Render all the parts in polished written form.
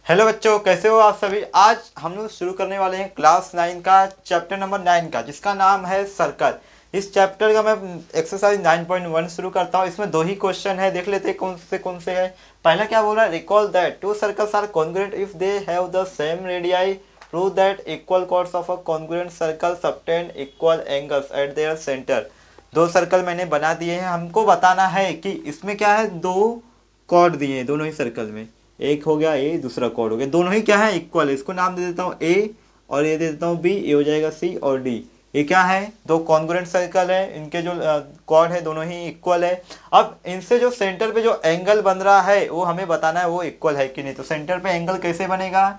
Hello बच्चों, कैसे हो आप सभी। आज हम लोग शुरू करने वाले हैं क्लास 9 का चैप्टर नंबर 9 का, जिसका नाम है सर्कल। इस चैप्टर का मैं एक्सरसाइज 9.1 शुरू करता हूँ। इसमें दो ही क्वेश्चन है, देख लेते हैं कौन से है। पहला क्या बोल रहा है, recall that two circles are congruent if they have the same radii, prove that equal chords of a congruent circle subtend equal angles at their centre. दो सर्कल मैंने बना दिए हैं, हमको बताना है कि इसमें क्या है, दो कॉर्ड दिए हैं दोनों ही सर्कल में। एक हो गया ए, दूसरा कॉर्ड हो गया, दोनों ही क्या है, इक्वल है। इसको नाम दे देता हूँ ए और ये दे देता हूँ बी, ये हो जाएगा सी और डी। ये क्या है, दो कॉन्ग्रुएंट सर्कल है, इनके जो कॉर्ड है दोनों ही इक्वल है। अब इनसे जो सेंटर पे जो एंगल बन रहा है वो हमें बताना है वो इक्वल है कि नहीं। तो सेंटर पे एंगल कैसे बनेगा,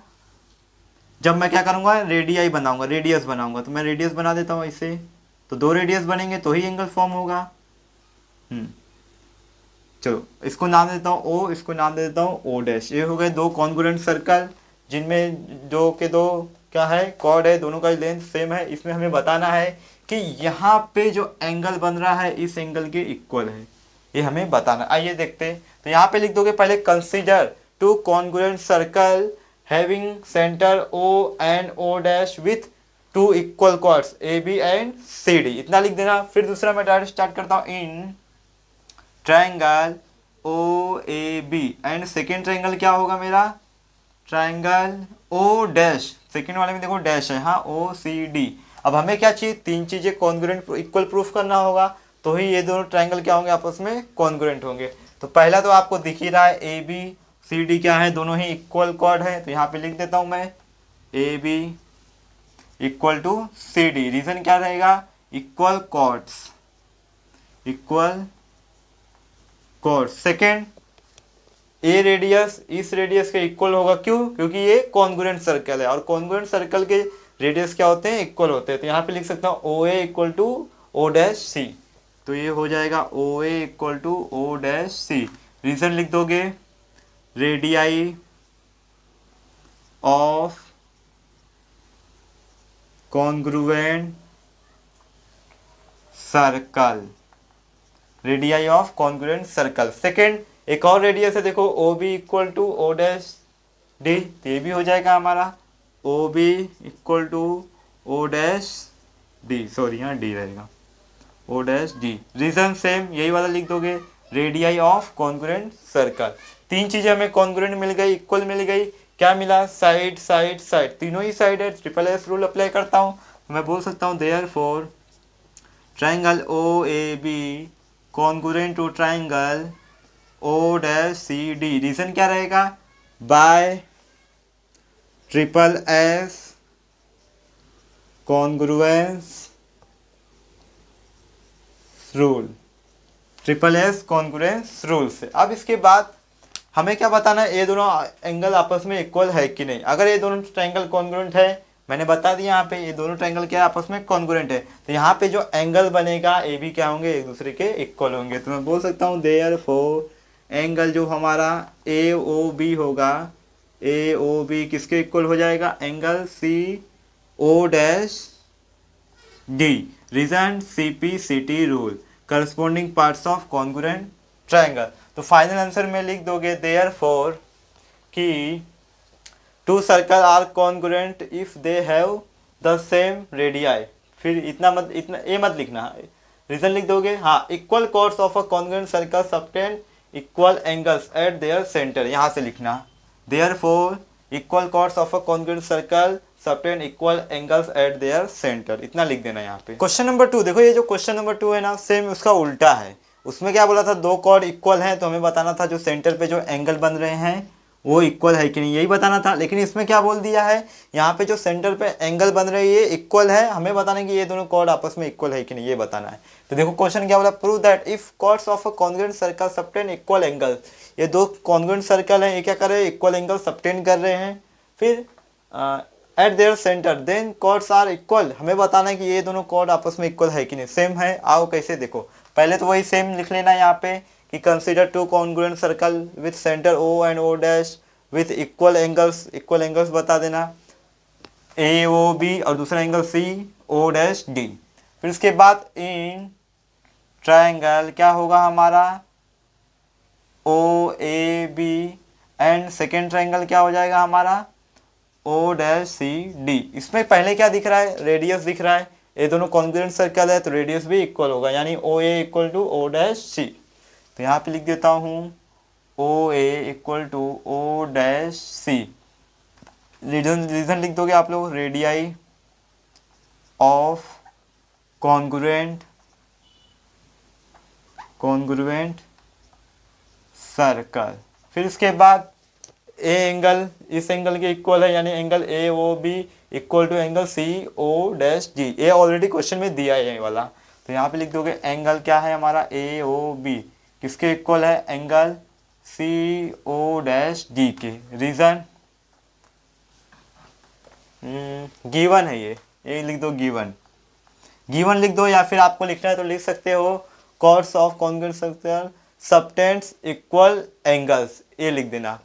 जब मैं क्या करूंगा, रेडियाई बनाऊंगा, रेडियस बनाऊंगा। तो मैं रेडियस बना देता हूँ इसे, तो दो रेडियस बनेंगे तो ही एंगल फॉर्म होगा। चलो इसको नाम देता हूँ ओ, इसको नाम दे देता हूँ ओ डैश। ये हो गए दो कॉन्ग्रुएंट सर्कल जिनमें जो के दो क्या है, कॉर्ड है, दोनों का लेंथ सेम है। इसमें हमें बताना है कि यहाँ पे जो एंगल बन रहा है इस एंगल के इक्वल है, ये हमें बताना। आइए देखते हैं। तो यहाँ पे लिख दोगे पहले, consider two congruent circle having centre O and O dash with two equal chords A B and C D. इतना लिख देना। फिर दूसरा मैं डायरेक्ट स्टार्ट करता हूँ, in triangle O A B and second triangle क्या होगा मेरा, ट्रायंगल ओ डैश। सेकेंड वाले में देखो डैश है, हाँ, ओ सी डी। अब हमें क्या चाहिए, तीन चीजें कॉन्ग्रुएंट इक्वल प्रूफ करना होगा, तो ही ये दोनों ट्रायंगल क्या होंगे, आपस में कॉन्ग्रुएंट होंगे। तो पहला तो आपको दिख ही रहा है, ए बी सी डी क्या है, दोनों ही इक्वल कॉर्ड है। तो यहाँ पे लिख देता हूं मैं, A B equal to C D. Reason क्या रहेगा, equal chords, equal chord. Second, a radius इस रेडियस के इक्वल होगा, क्यों, क्योंकि ये कॉन्ग्रुएंट सर्कल है और कॉन्ग्रुएंट सर्कल के रेडियस क्या होते हैं, इक्वल होते हैं। तो यहाँ पे लिख सकता हूँ O A equal to O dash C. तो ये हो जाएगा O A equal to O dash C. Reason लिख दोगे, radii of congruent circle, radii of congruent circle. Second, एक और रेडियस है, देखो O B equal to O dash D. ये भी हो जाएगा हमारा O B equal to O dash D, sorry यहाँ डी रहेगा, O dash D. Reason same, यही वाला लिख दोगे, रेडियाई ऑफ कॉन्ग्रुएंट सर्कल। तीन चीजें हमें कॉन्ग्रुएंट मिल गई, इक्वल मिल गई। क्या मिला, साइड साइड साइड, तीनों ही साइड है। ट्रिपल एस रूल अप्लाई करता हूँ, मैं बोल सकता हूँ therefore triangle O A B congruent to triangle O dash C D. Reason क्या रहेगा, by triple S congruence rule, triple S congruence rule से। अब इसके बाद हमें क्या बताना है, ये दोनों एंगल आपस में इक्वल है कि नहीं। अगर ये दोनों ट्रायंगल कॉन्ग्रुएंट है, मैंने बता दिया यहाँ पे ये दोनों ट्रायंगल क्या आपस में कॉन्ग्रुएंट है, तो यहाँ पे जो एंगल बनेगा ये भी क्या होंगे, एक दूसरे के इक्वल होंगे। तो मैं बोल सकता हूँ देयरफॉर एंगल जो हमारा ए ओ बी होगा, ए ओ बी किसके इक्वल हो जाएगा, angle C O dash D. Reason C P C T rule, corresponding parts of congruent triangle. तो फाइनल आंसर में लिख दोगे देयरफॉर कि two circle are congruent if they have the same radii. फिर इतना ये मत लिखना है, रीजन लिख दोगे, हाँ, equal chords of a congruent circle subtend equal angles at their centre, यहाँ से लिखना therefore equal chords of a congruent circle subtend equal angles at their centre. इतना लिख देना यहाँ पे। क्वेश्चन नंबर 2 देखो, ये जो क्वेश्चन नंबर 2 है ना, सेम उसका उल्टा है। उसमें क्या बोला था, दो कॉर्ड इक्वल हैं, तो हमें बताना था जो सेंटर पे जो एंगल बन रहे हैं वो इक्वल है कि नहीं, यही बताना था। लेकिन इसमें क्या बोल दिया है, यहाँ पे जो सेंटर पे एंगल बन रही है इक्वल है, हमें बताना है कि ये दोनों कॉर्ड आपस में इक्वल है कि नहीं, ये बताना है। तो देखो क्वेश्चन क्या बोला, prove that if chords of a congruent circle subtend equal angle. ये दो कॉन्ग्रुएंट सर्कल हैं, ये क्या कर रहे हैं, इक्वल एंगल सबटेंड कर रहे हैं। फिर at their centre then chords are equal, हमें बताना है कि ये दोनों कॉर्ड आपस में इक्वल है कि नहीं, सेम है। आओ कैसे, देखो पहले तो वही सेम लिख लेना यहाँ पे कि consider two congruent circle with centre O and O dash with equal angles, equal angles बता देना, ए ओ बी और दूसरा angle C O dash D. फिर उसके बाद इन ट्रायंगल क्या होगा हमारा, O A B and second triangle क्या हो जाएगा हमारा ओ डैश सी डी। इसमें पहले क्या दिख रहा है, रेडियस दिख रहा है, ये दोनों कॉन्ग्रुएंट सर्कल है तो रेडियस भी इक्वल होगा, यानी ओ A equal to O dash C. तो यहाँ पे लिख देता हूँ O A equal to O dash C. Reason लिख दोगे आप लोग, रेडियाई ऑफ कॉन्ग्रुएंट सर्कल। फिर इसके बाद ए एंगल इस एंगल के इक्वल है, यानी angle A O B equal to angle C O dash D. ये ऑलरेडी क्वेश्चन में दिया है ये वाला, तो यहाँ पे लिख दोगे एंगल क्या है हमारा ए ओ बी किसके इक्वल है, angle C O dash D के। रीजन गिवन है ये लिख दो, गिवन लिख दो, या फिर आपको लिखना है तो लिख सकते हो chords of congruent circle subtends equal angles, ये लिख देना,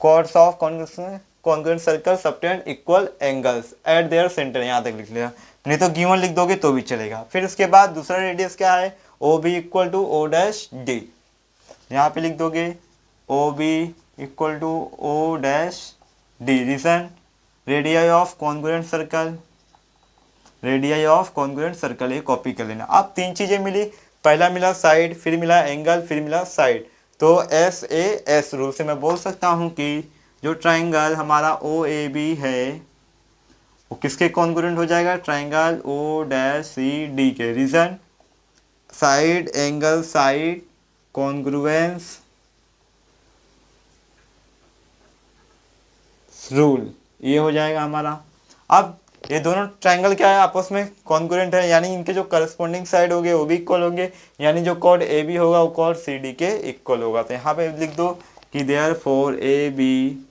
chords of congruent circle subtend equal angles at their centre, यहाँ तक लिख लिया, नहीं तो गिवन लिख दोगे तो भी चलेगा। फिर इसके बाद दूसरा रेडियस क्या है, O B equal to O dash D, यहाँ पे लिख दोगे O B equal to O dash D. Reason radii of congruent circle, ये कॉपी कर लेना। अब तीन चीजें मिली, पहला मिला साइड, फिर मिला एंगल, फिर मिला साइड, तो एस ए एस रूल से मैं बोल सकता हूं कि जो ट्राइंगल हमारा ओ ए बी है वो किसके कॉन्ग्रुएंट हो जाएगा, triangle O dash C D के। Reason side angle side congruence rule, ये हो जाएगा हमारा। अब ये दोनों ट्राइंगल क्या है, आपस में कॉन्ग्रुएंट है, यानी इनके जो करस्पॉन्डिंग साइड होंगे वो भी इक्वल होंगे, यानी जो कॉर्ड ए बी होगा वो कॉर्ड सी डी के इक्वल होगा। तो यहाँ पे लिख दो कि therefore A B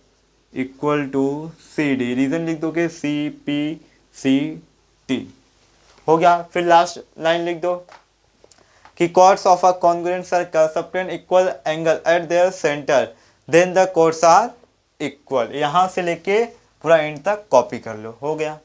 equal to C D. Reason लिख दोगे सी पी सी टी, हो गया। फिर लास्ट लाइन लिख दो कि chords of a congruent circle subtend equal angle at their centre then the chords are equal. यहाँ से लेके पूरा एंड तक कॉपी कर लो, हो गया।